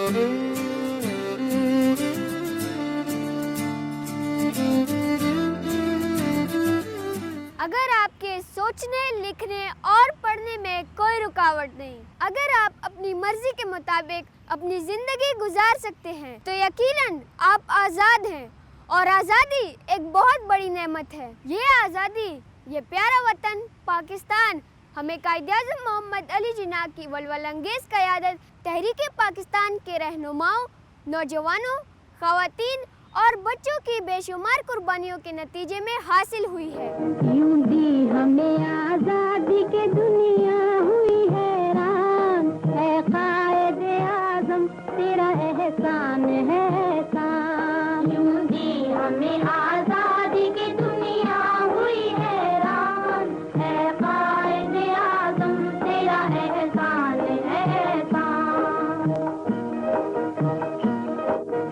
اگر آپ کے سوچنے، لکھنے اور پڑھنے میں کوئی رکاوٹ نہیں، اگر آپ اپنی مرضی کے مطابق اپنی زندگی گزار سکتے ہیں تو یقیناً آپ آزاد ہیں، اور آزادی ایک بہت بڑی نعمت ہے۔ یہ آزادی، یہ پیارا وطن پاکستان ہمیں قائد اعظم محمد علی جناح کی ولولہ انگیز قیادت تحریک پاکستان کے رہنماؤں، نوجوانوں، خواتین اور بچوں کی بے شمار قربانیوں کے نتیجے میں حاصل ہوئی ہے۔ یوں دی ہمیں آزادی کے دنیا ہوئی حیران، اے قائد اعظم تیرا احسان ہے احسان۔ یوں دی ہمیں آزادی کی دنیا ہوئی حیران، اے قائد اعظم تیرا احسان ہے احسان۔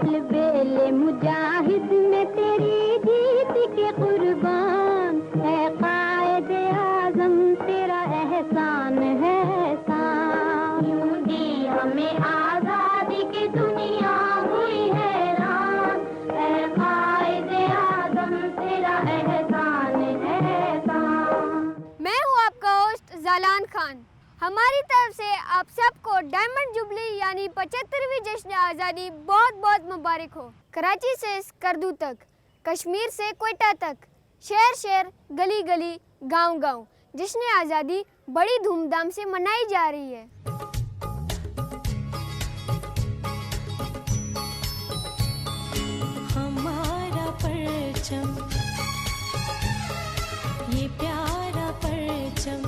البیل مجاہد میں تیری جیت کے قربان، اے قائد اعظم تیرا احسان ہے احسان۔ یوں دی ہمیں آزادی کی دنیا ہوئی حیران، اے قائد اعظم تیرا احسان ہے احسان۔ میں ہوں آپ کا ہوسٹ زالان خان۔ ہماری طرف سے آپ سب کو ڈائمنڈ جبلی یعنی 75ویں جشن آزادی بہت بہت مبارک ہو۔ کراچی سے اسکردو تک، کشمیر سے کوئٹہ تک، شہر شہر، گلی گلی، گاؤں گاؤں جشن آزادی بڑی دھوم دھام سے منائی جا رہی ہے۔ ہمارا پرچم، یہ پیارا پرچم،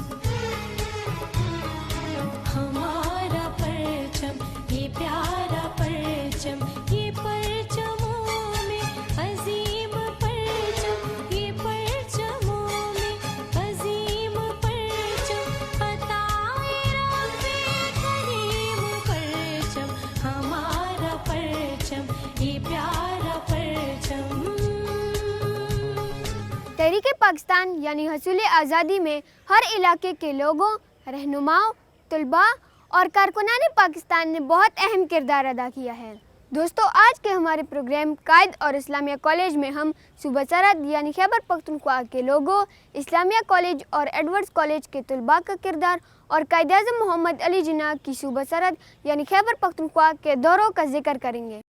ہمارا پرچم، یہ پیارا پرچم، یہ پرچموں میں عظیم پرچم، یہ پرچموں میں عظیم پرچم، عطائے رب کریم پرچم، ہمارا پرچم، یہ پیارا پرچم۔ تحریک پاکستان یعنی حصول آزادی میں ہر علاقے کے لوگوں، رہنماؤں، طلباء اور کارکنان پاکستان نے بہت اہم کردار ادا کیا ہے۔ دوستو، آج کے ہمارے پروگرام قائد اور اسلامیہ کالج میں ہم صوبہ سرحد یعنی خیبر پختونخوا کے لوگوں، اسلامیہ کالج اور ایڈورڈز کالج کے طلباء کا کردار اور قائد اعظم محمد علی جناح کی صوبہ سرحد یعنی خیبر پختونخوا کے دوروں کا ذکر کریں گے۔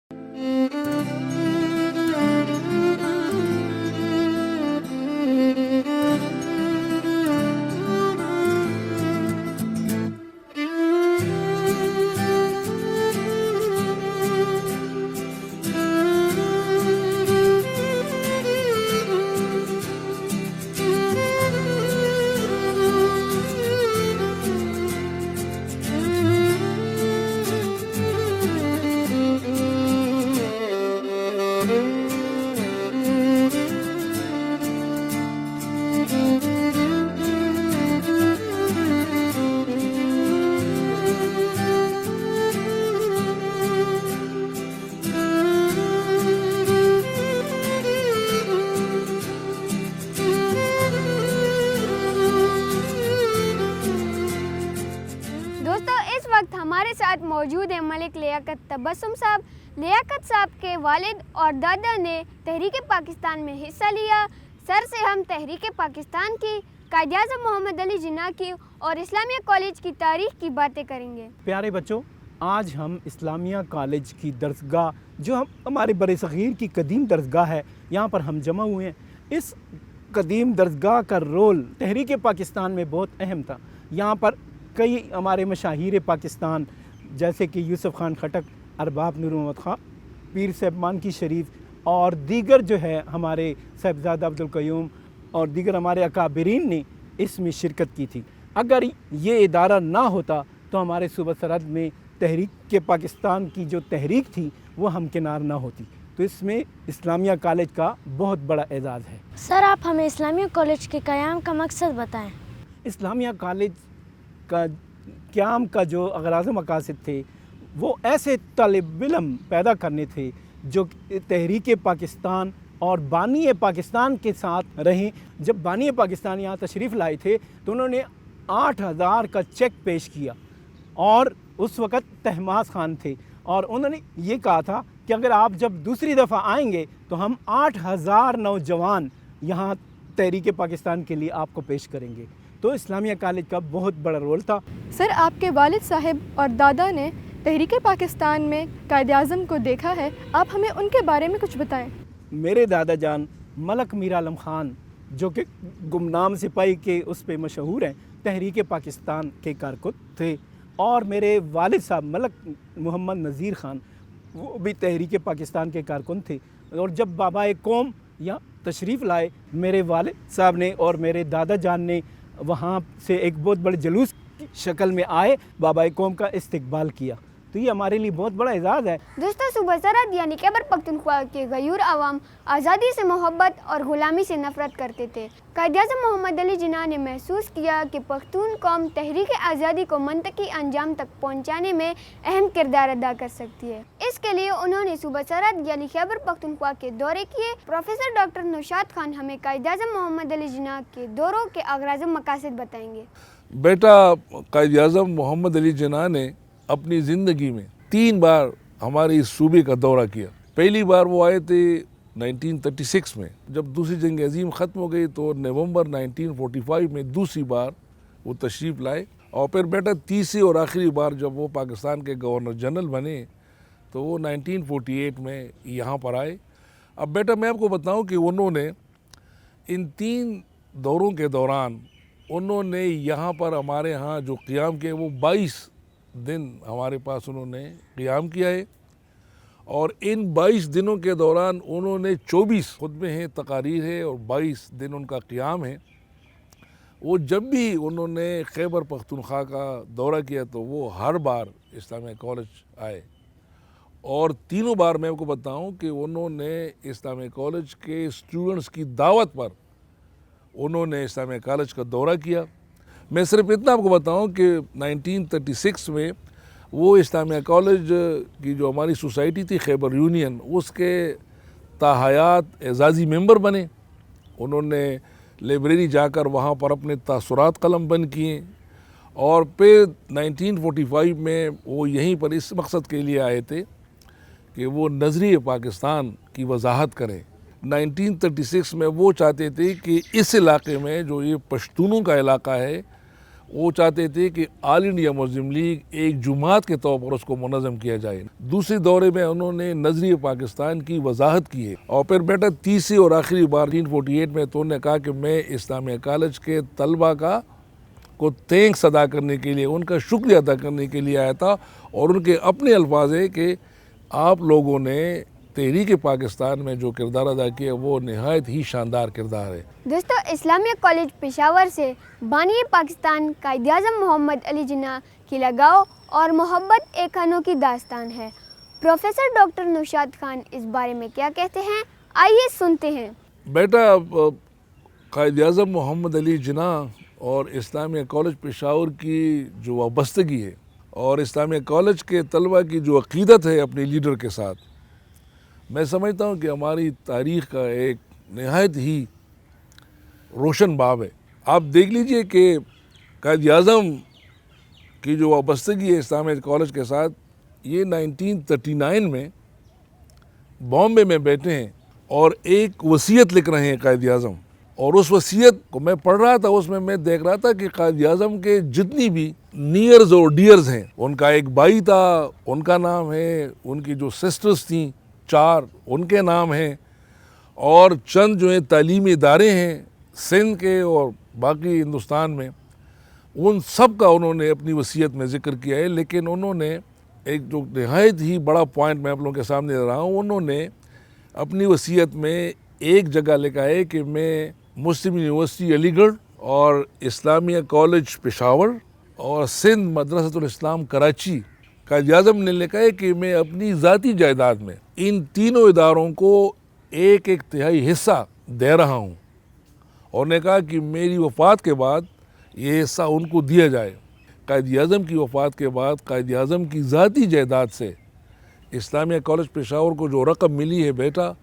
ہمارے ساتھ موجود ہیں ملک لیاقت تبسم صاحب۔ لیاقت صاحب کے والد اور دادا نے تحریک پاکستان میں حصہ لیا۔ سر سے ہم تحریک پاکستان کی، قائد اعظم محمد علی جناح کی اور اسلامیہ کالج کی تاریخ کی باتیں کریں گے۔ پیارے بچوں، آج ہم اسلامیہ کالج کی درسگاہ، جو ہمارے بر صغیر کی قدیم درسگاہ ہے، یہاں پر ہم جمع ہوئے ہیں۔ اس قدیم درسگاہ کا رول تحریک پاکستان میں بہت اہم تھا۔ یہاں پر کئی ہمارے مشاہیر پاکستان جیسے کہ یوسف خان خٹک، ارباب نور محمد خان، پیر صاحب مانکی شریف اور دیگر جو ہے ہمارے صاحبزادہ عبدالقیوم اور دیگر ہمارے اکابرین نے اس میں شرکت کی تھی۔ اگر یہ ادارہ نہ ہوتا تو ہمارے صوبہ سرحد میں تحریک پاکستان کی جو تحریک تھی وہ ہمکنار نہ ہوتی۔ تو اس میں اسلامیہ کالج کا بہت بڑا اعزاز ہے۔ سر، آپ ہمیں اسلامیہ کالج کے قیام کا مقصد بتائیں۔ اسلامیہ کالج کا قیام کا جو اغراض و مقاصد تھے وہ ایسے طالب علم پیدا کرنے تھے جو تحریک پاکستان اور بانی پاکستان کے ساتھ رہیں۔ جب بانی پاکستان یہاں تشریف لائے تھے تو انہوں نے 8000 کا چیک پیش کیا، اور اس وقت طہماس خان تھے اور انہوں نے یہ کہا تھا کہ اگر آپ جب دوسری دفعہ آئیں گے تو ہم 8000 نوجوان یہاں تحریک پاکستان کے لیے آپ کو پیش کریں گے. تو اسلامیہ کالج کا بہت بڑا رول تھا. سر، آپ کے والد صاحب اور دادا نے تحریک پاکستان میں قائد اعظم کو دیکھا ہے، آپ ہمیں ان کے بارے میں کچھ بتائیں. میرے دادا جان ملک میر عالم خان جو کہ گمنام سپاہی کے اس پہ مشہور ہیں، تحریک پاکستان کے کارکن تھے. اور میرے والد صاحب ملک محمد نذیر خان وہ بھی تحریک پاکستان کے کارکن تھے. اور جب بابا قوم یہاں تشریف لائے، میرے والد صاحب نے اور میرے دادا جان نے وہاں سے ایک بہت بڑے جلوس کی شکل میں آئے، بابا قوم کا استقبال کیا. تو یہ ہمارے لیے بہت بڑا اعزاز ہے. دوستوں، صوبہ سرحد یعنی خیبر پختونخوا کے غیور عوام آزادی سے محبت اور غلامی سے نفرت کرتے تھے. قائد اعظم محمد علی جناح نے محسوس کیا کہ پختون قوم تحریک آزادی کو منطقی انجام تک پہنچانے میں اہم کردار ادا کر سکتی ہے. اس کے لیے انہوں نے صوبہ سرحد یعنی خیبر پختونخوا کے دورے کیے. پروفیسر ڈاکٹر نوشاد خان ہمیں قائد اعظم محمد علی جناح کے دوروں کے اغراض و مقاصد بتائیں گے. بیٹا، قائد اعظم محمد علی جناح نے اپنی زندگی میں 3 بار ہمارے اس صوبے کا دورہ کیا. پہلی بار وہ آئے تھے 1936 میں، جب دوسری جنگ عظیم ختم ہو گئی تو نومبر 1945 میں دوسری بار وہ تشریف لائے. اور پھر بیٹا تیسری اور آخری بار جب وہ پاکستان کے گورنر جنرل بنے تو وہ 1948 میں یہاں پر آئے. اب بیٹا میں آپ کو بتاؤں کہ انہوں نے ان 3 دوروں کے دوران انہوں نے یہاں پر ہمارے ہاں جو قیام کیا وہ 22 دن ہمارے پاس انہوں نے قیام کیا ہے. اور ان 22 دنوں کے دوران انہوں نے 24 خطبے ہیں، تقاریر ہے، اور 22 دن ان کا قیام ہے. وہ جب بھی انہوں نے خیبر پختونخوا کا دورہ کیا تو وہ ہر بار اسلامیہ کالج آئے. اور تینوں بار میں آپ کو بتاؤں کہ انہوں نے اسلامیہ کالج کے اسٹوڈنٹس کی دعوت پر انہوں نے اسلامیہ کالج کا دورہ کیا. میں صرف اتنا آپ کو بتاؤں کہ 1936 میں وہ اسلامیہ کالج کی جو ہماری سوسائٹی تھی خیبر یونین، اس کے تاحیات اعزازی ممبر بنے. انہوں نے لائبریری جا کر وہاں پر اپنے تاثرات قلم بند کیے. اور پھر 1945 میں وہ یہیں پر اس مقصد کے لیے آئے تھے کہ وہ نظریہ پاکستان کی وضاحت کریں. 1936 میں وہ چاہتے تھے کہ اس علاقے میں جو یہ پشتونوں کا علاقہ ہے، وہ چاہتے تھے کہ آل انڈیا مسلم لیگ ایک جماعت کے طور پر اس کو منظم کیا جائے. دوسرے دورے میں انہوں نے نظریہ پاکستان کی وضاحت کی ہے. اور پھر بیٹا تیسری اور آخری بار 1948 میں تو انہوں نے کہا کہ میں اسلامیہ کالج کے طلبہ کو تھینکس ادا کرنے کے لیے، ان کا شکریہ ادا کرنے کے لیے آیا تھا. اور ان کے اپنے الفاظ ہیں کہ آپ لوگوں نے تحریک پاکستان میں جو کردار ادا کیا وہ نہایت ہی شاندار کردار ہے. دوستو، اسلامیہ کالج پشاور سے بانی پاکستان قائد اعظم محمد علی جناح کی لگاؤ اور محبت ایک انوکھی داستان ہے. پروفیسر ڈاکٹر نوشاد خان اس بارے میں کیا کہتے ہیں، آئیے سنتے ہیں. بیٹا، قائد اعظم محمد علی جناح اور اسلامیہ کالج پشاور کی جو وابستگی ہے اور اسلامیہ کالج کے طلبہ کی جو عقیدت ہے اپنے لیڈر کے ساتھ، میں سمجھتا ہوں کہ ہماری تاریخ کا ایک نہایت ہی روشن باب ہے. آپ دیکھ لیجئے کہ قائد اعظم کی جو وابستگی ہے اسلامیہ کالج کے ساتھ، یہ 1939 میں بامبے میں بیٹھے ہیں اور ایک وصیت لکھ رہے ہیں قائد اعظم. اور اس وصیت کو میں پڑھ رہا تھا، اس میں دیکھ رہا تھا کہ قائد اعظم کے جتنی بھی نیئرز اور ڈیئرز ہیں، ان کا ایک بھائی تھا، ان کا نام ہے، ان کی جو سسٹرز تھیں 4 ان کے نام ہیں، اور چند جو ہیں تعلیمی ادارے ہیں سندھ کے اور باقی ہندوستان میں، ان سب کا انہوں نے اپنی وصیت میں ذکر کیا ہے. لیکن انہوں نے ایک جو نہایت ہی بڑا پوائنٹ میں آپ لوگوں کے سامنے دے رہا ہوں، انہوں نے اپنی وصیت میں ایک جگہ لکھا ہے کہ میں مسلم یونیورسٹی علی گڑھ اور اسلامیہ کالج پشاور اور سندھ مدرسۃ الاسلام کراچی، قائد اعظم نے لکھا ہے کہ میں اپنی ذاتی جائیداد میں ان تینوں اداروں کو 1/3 حصہ دے رہا ہوں. اور نے کہا کہ میری وفات کے بعد یہ حصہ ان کو دیا جائے. قائد اعظم کی وفات کے بعد قائد اعظم کی ذاتی جائیداد سے اسلامیہ کالج پشاور کو جو رقم ملی ہے بیٹا،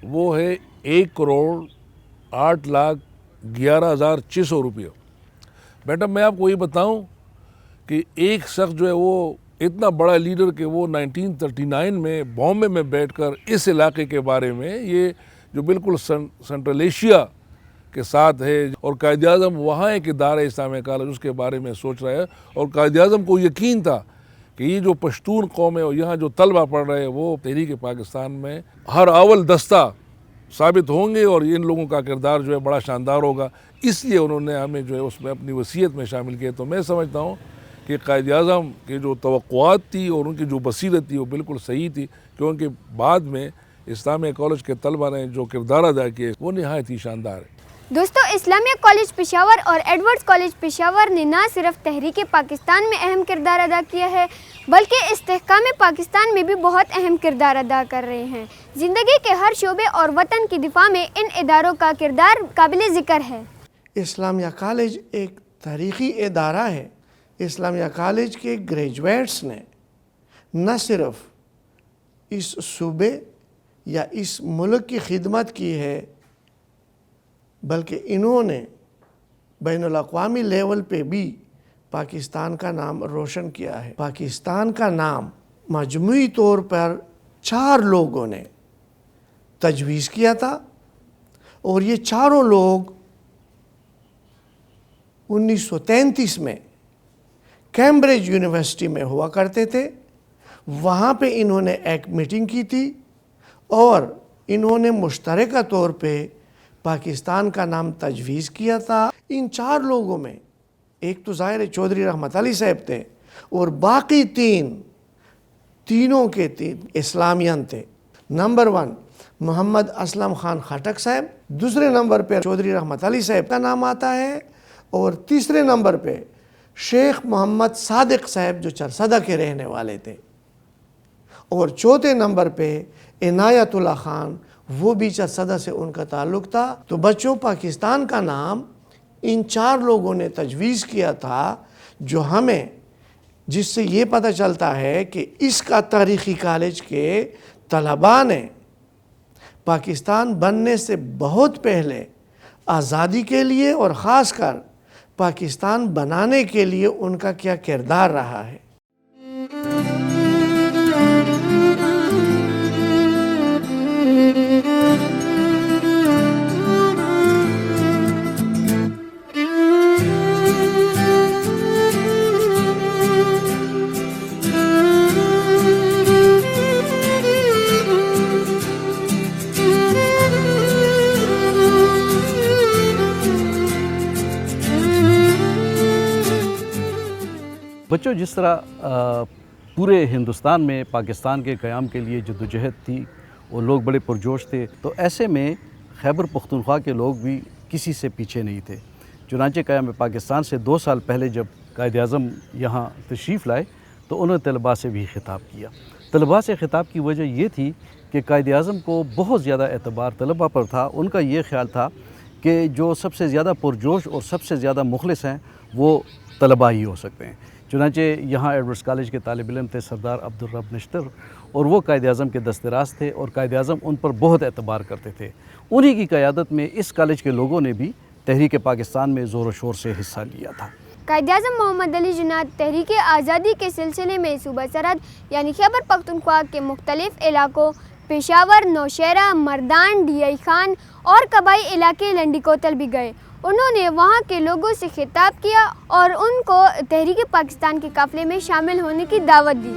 وہ ہے 1,08,11,600 روپیہ. بیٹا میں آپ کو یہ بتاؤں کہ ایک شخص جو ہے وہ اتنا بڑا لیڈر کہ وہ 1939 میں بامبے میں بیٹھ کر اس علاقے کے بارے میں، یہ جو بالکل سنٹرل ایشیا کے ساتھ ہے، اور قائد اعظم وہاں ایک ادارہ اسلامیہ کالج اس کے بارے میں سوچ رہا ہے، اور قائد اعظم کو یقین تھا کہ یہ جو پشتون قوم ہے اور یہاں جو طلبہ پڑھ رہے ہیں وہ تحریک پاکستان میں ہر اول دستہ ثابت ہوں گے، اور ان لوگوں کا کردار جو ہے بڑا شاندار ہوگا، اس لیے انہوں نے ہمیں جو ہے اس میں اپنی وصیت میں شامل کیا۔ تو میں سمجھتا ہوں کہ قائد اعظم کے جو توقعات تھی اور ان کی جو بصیرت تھی وہ بالکل صحیح تھی، کیونکہ بعد میں اسلامیہ کالج کے طلبہ نے جو کردار ادا کیے وہ نہایت ہی شاندار ہے۔ دوستو، اسلامیہ کالج پشاور اور ایڈورڈز کالج پشاور نے نہ صرف تحریک پاکستان میں اہم کردار ادا کیا ہے بلکہ استحکام پاکستان میں بھی بہت اہم کردار ادا کر رہے ہیں۔ زندگی کے ہر شعبے اور وطن کی دفاع میں ان اداروں کا کردار قابل ذکر ہے۔ اسلامیہ کالج ایک تاریخی ادارہ ہے۔ اسلامیہ کالج کے گریجویٹس نے نہ صرف اس صوبے یا اس ملک کی خدمت کی ہے بلکہ انہوں نے بین الاقوامی لیول پہ بھی پاکستان کا نام روشن کیا ہے۔ پاکستان کا نام مجموعی طور پر 4 لوگوں نے تجویز کیا تھا، اور یہ چاروں لوگ 1933 میں کیمبرج یونیورسٹی میں ہوا کرتے تھے۔ وہاں پہ انہوں نے ایک میٹنگ کی تھی اور انہوں نے مشترکہ طور پہ پاکستان کا نام تجویز کیا تھا۔ ان 4 لوگوں میں ایک تو ظاہر چودھری رحمت علی صاحب تھے، اور باقی تینوں کے 3 اسلامیان تھے۔ نمبر 1 محمد اسلم خان خٹک صاحب، دوسرے نمبر پہ چودھری رحمت علی صاحب کا نام آتا ہے، اور تیسرے نمبر پہ شیخ محمد صادق صاحب جو چرسدہ کے رہنے والے تھے، اور چوتھے نمبر پہ عنایت اللہ خان، وہ بھی چرسدہ سے ان کا تعلق تھا۔ تو بچوں، پاکستان کا نام ان 4 لوگوں نے تجویز کیا تھا، جو ہمیں جس سے یہ پتہ چلتا ہے کہ اس کا تاریخی کالج کے طلباء نے پاکستان بننے سے بہت پہلے آزادی کے لیے اور خاص کر پاکستان بنانے کے لیے ان کا کیا کردار رہا ہے۔ بچوں، جس طرح پورے ہندوستان میں پاکستان کے قیام کے لیے جدوجہد تھی اور لوگ بڑے پرجوش تھے، تو ایسے میں خیبر پختونخوا کے لوگ بھی کسی سے پیچھے نہیں تھے۔ چنانچہ قیام پاکستان سے 2 سال پہلے جب قائد اعظم یہاں تشریف لائے تو انہوں نے طلباء سے بھی خطاب کیا۔ طلباء سے خطاب کی وجہ یہ تھی کہ قائد اعظم کو بہت زیادہ اعتبار طلباء پر تھا۔ ان کا یہ خیال تھا کہ جو سب سے زیادہ پرجوش اور سب سے زیادہ مخلص ہیں وہ طلباء ہی ہو سکتے ہیں۔ چنانچہ یہاں ایڈورڈز کالج کے طالب علم تھے سردار عبدالرب نشتر، اور وہ قائد اعظم کے دستراز تھے، اور قائد اعظم ان پر بہت اعتبار کرتے تھے۔ انہی کی قیادت میں اس کالج کے لوگوں نے بھی تحریک پاکستان میں زور و شور سے حصہ لیا تھا۔ قائد اعظم محمد علی جناح تحریک آزادی کے سلسلے میں صوبہ سرحد یعنی خیبر پختونخوا کے مختلف علاقوں پشاور، نوشہرہ، مردان، ڈی خان اور قبائی علاقے لنڈی کوتل بھی گئے۔ انہوں نے وہاں کے لوگوں سے خطاب کیا اور ان کو تحریک پاکستان کے قافلے میں شامل ہونے کی دعوت دی۔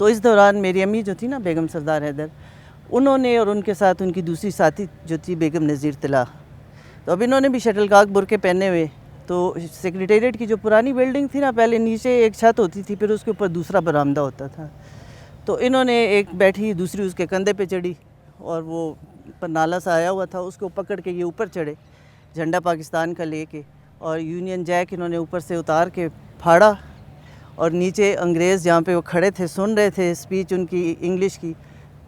تو اس دوران میری امی جو تھی نا بیگم سردار حیدر، انہوں نے اور ان کے ساتھ ان کی دوسری ساتھی جو تھی بیگم نذیر طلاء، تو اب انہوں نے بھی شٹل کاک برقعے پہنے ہوئے، تو سیکریٹریٹ کی جو پرانی بلڈنگ تھی نا، پہلے نیچے ایک چھت ہوتی تھی، پھر اس کے اوپر دوسرا برآمدہ ہوتا تھا، تو انہوں نے ایک بیٹھی، دوسری اس کے کندھے پہ چڑھی، اور وہ پر نالا سا آیا ہوا تھا، اس کو پکڑ کے یہ اوپر چڑھے جھنڈا پاکستان کا لے کے، اور یونین جیک انہوں نے اوپر سے اتار کے پھاڑا، اور نیچے انگریز جہاں پہ وہ کھڑے تھے سن رہے تھے اسپیچ ان کی انگلش کی،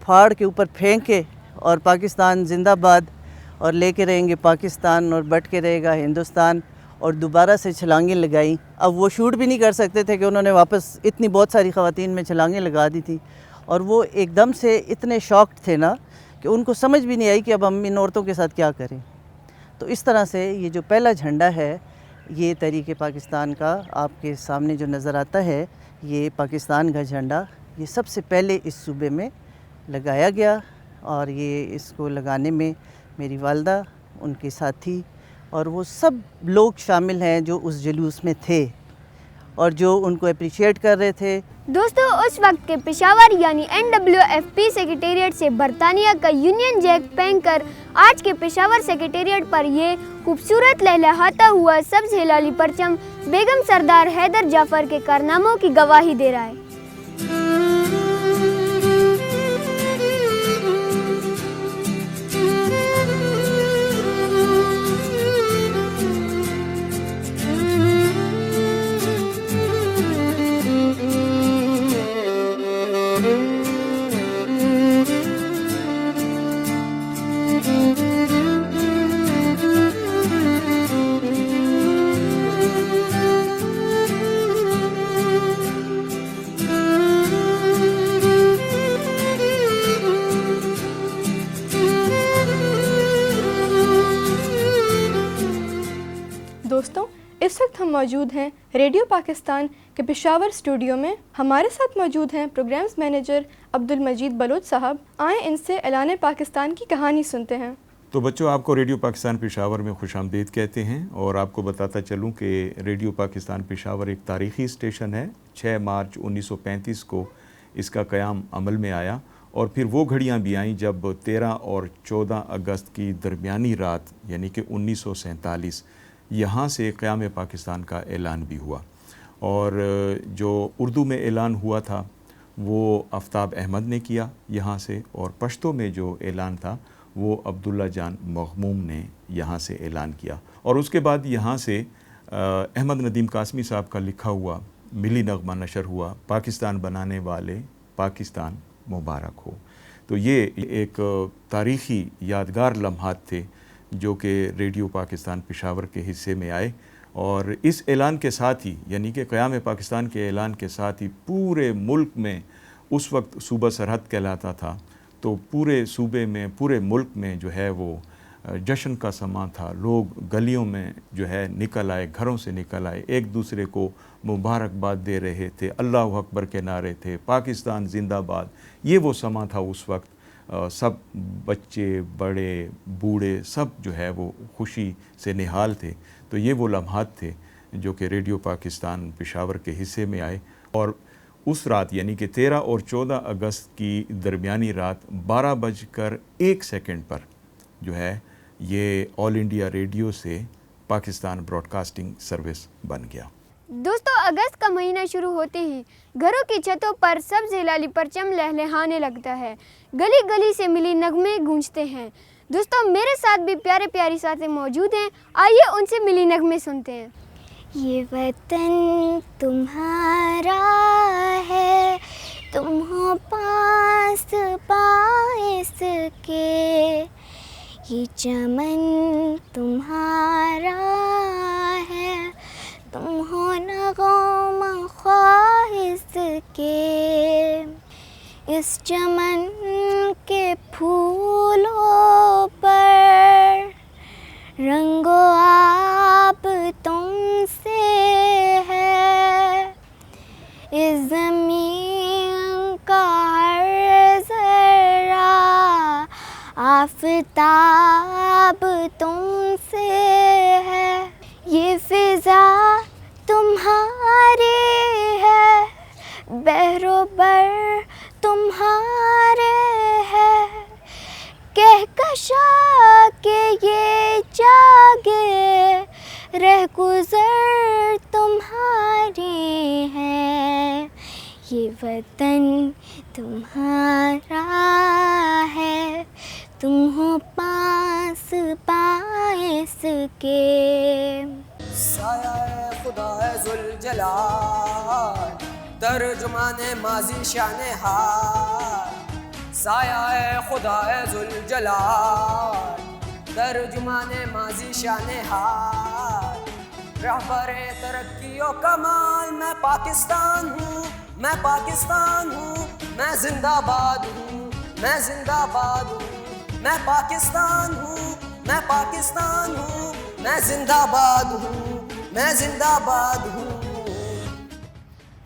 پھاڑ کے اوپر پھینکے، اور پاکستان زندہ باد، اور لے کے رہیں گے پاکستان، اور بٹ کے رہے گا ہندوستان، اور دوبارہ سے چھلانگیں لگائیں۔ اب وہ شوٹ بھی نہیں کر سکتے تھے کہ انہوں نے واپس اتنی بہت ساری خواتین میں چھلانگیں لگا دی تھی، اور وہ ایک دم سے اتنے شاکڈ تھے نا کہ ان کو سمجھ بھی نہیں آئی کہ اب ہم ان عورتوں کے ساتھ کیا کریں۔ تو اس طرح سے یہ جو پہلا جھنڈا ہے یہ تحریک پاکستان کا آپ کے سامنے جو نظر آتا ہے، یہ پاکستان کا جھنڈا یہ سب سے پہلے اس صوبے میں لگایا گیا، اور یہ اس کو لگانے میں میری والدہ، ان کے ساتھی اور وہ سب لوگ شامل ہیں جو اس جلوس میں تھے اور جو ان کو اپریشیٹ کر رہے تھے۔ دوستو، اس وقت کے پشاور یعنی NWFP سیکریٹریٹ سے برطانیہ کا یونین جیک پہن کر آج کے پشاور سیکریٹریٹ پر یہ خوبصورت لہلہاتا ہوا سبز ہلالی پرچم بیگم سردار حیدر جعفر کے کارناموں کی گواہی دے رہا ہے۔ دوستوں، اس وقت ہم موجود ہیں ریڈیو پاکستان کے پشاور اسٹوڈیو میں۔ ہمارے ساتھ موجود ہیں پروگرامز مینیجر عبدالمجید بلوچ صاحب۔ آئیں ان سے اعلان پاکستان کی کہانی سنتے ہیں۔ تو بچوں، آپ کو ریڈیو پاکستان پشاور میں خوش آمدید کہتے ہیں، اور آپ کو بتاتا چلوں کہ ریڈیو پاکستان پشاور ایک تاریخی اسٹیشن ہے۔ 6 مارچ 1935 کو اس کا قیام عمل میں آیا، اور پھر وہ گھڑیاں بھی آئیں جب 13 اور 14 اگست کی درمیانی رات یعنی کہ 1947 یہاں سے قیام پاکستان کا اعلان بھی ہوا، اور جو اردو میں اعلان ہوا تھا وہ آفتاب احمد نے کیا یہاں سے، اور پشتو میں جو اعلان تھا وہ عبداللہ جان مغموم نے یہاں سے اعلان کیا، اور اس کے بعد یہاں سے احمد ندیم قاسمی صاحب کا لکھا ہوا ملی نغمہ نشر ہوا، پاکستان بنانے والے پاکستان مبارک ہو۔ تو یہ ایک تاریخی یادگار لمحات تھے جو کہ ریڈیو پاکستان پشاور کے حصے میں آئے، اور اس اعلان کے ساتھ ہی یعنی کہ قیام پاکستان کے اعلان کے ساتھ ہی پورے ملک میں، اس وقت صوبہ سرحد کہلاتا تھا، تو پورے صوبے میں، پورے ملک میں جو ہے وہ جشن کا سماں تھا۔ لوگ گلیوں میں جو ہے نکل آئے، گھروں سے نکل آئے، ایک دوسرے کو مبارکباد دے رہے تھے، اللہ اکبر کے نعرے تھے، پاکستان زندہ باد۔ یہ وہ سماں تھا اس وقت، سب بچے بڑے بوڑھے سب جو ہے وہ خوشی سے نہال تھے۔ تو یہ وہ لمحات تھے جو کہ ریڈیو پاکستان پشاور کے حصے میں آئے، اور اس رات یعنی کہ 13 اور 14 اگست کی درمیانی رات 12:01 پر جو ہے یہ آل انڈیا ریڈیو سے پاکستان براڈ کاسٹنگ سروس بن گیا۔ دوستو، اگست کا مہینہ شروع ہوتے ہی گھروں کی چھتوں پر سبز ہلالی پرچم لہلہانے لگتا ہے، گلی گلی سے ملی نغمے گونجتے ہیں۔ دوستو، میرے ساتھ بھی پیارے پیاری ساتھی موجود ہیں، آئیے ان سے ملی نغمے سنتے ہیں۔ یہ وطن تمہارا ہے، تم ہو پاس پائس کے، یہ چمن تمہارا ہے، تم ہو نغمہ خواہش کے، اس چمن کے پھولوں پر رنگ و آب تم سے ہے، اس زمین کا ہر ذرہ آفتاب تم سے ہے، یہ فضا تمہاری ہے، بحر و بر آشا کے یہ جاگے رہ گزر تمہارے ہیں، یہ وطن تمہارا ہے، تم ہو پاس باعث کے۔ سایہ خدا ہے ذوالجلال، ترجمان ماضی شان حال، سایہ خدا ہے ذوالجلال، ترجمان ماضی شان حال، رہبر ترقی و کمال، میں پاکستان ہوں، میں پاکستان ہوں، میں زندہ باد ہوں، میں زندہ باد ہوں، میں پاکستان ہوں، میں پاکستان ہوں، میں زندہ باد ہوں، میں زندہ باد ہوں۔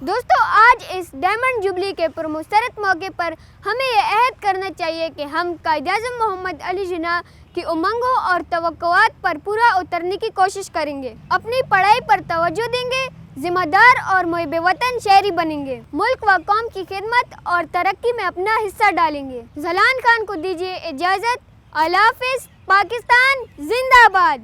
دوستو، آج اس ڈائمنڈ جبلی کے پرمسرت موقع پر ہمیں یہ عہد کرنا چاہیے کہ ہم قائد اعظم محمد علی جناح کی امنگوں اور توقعات پر پورا اترنے کی کوشش کریں گے، اپنی پڑھائی پر توجہ دیں گے، ذمہ دار اور محب وطن شہری بنیں گے، ملک و قوم کی خدمت اور ترقی میں اپنا حصہ ڈالیں گے۔ ذلان خان کو دیجیے اجازت۔ اللہ حافظ۔ پاکستان زندہ باد۔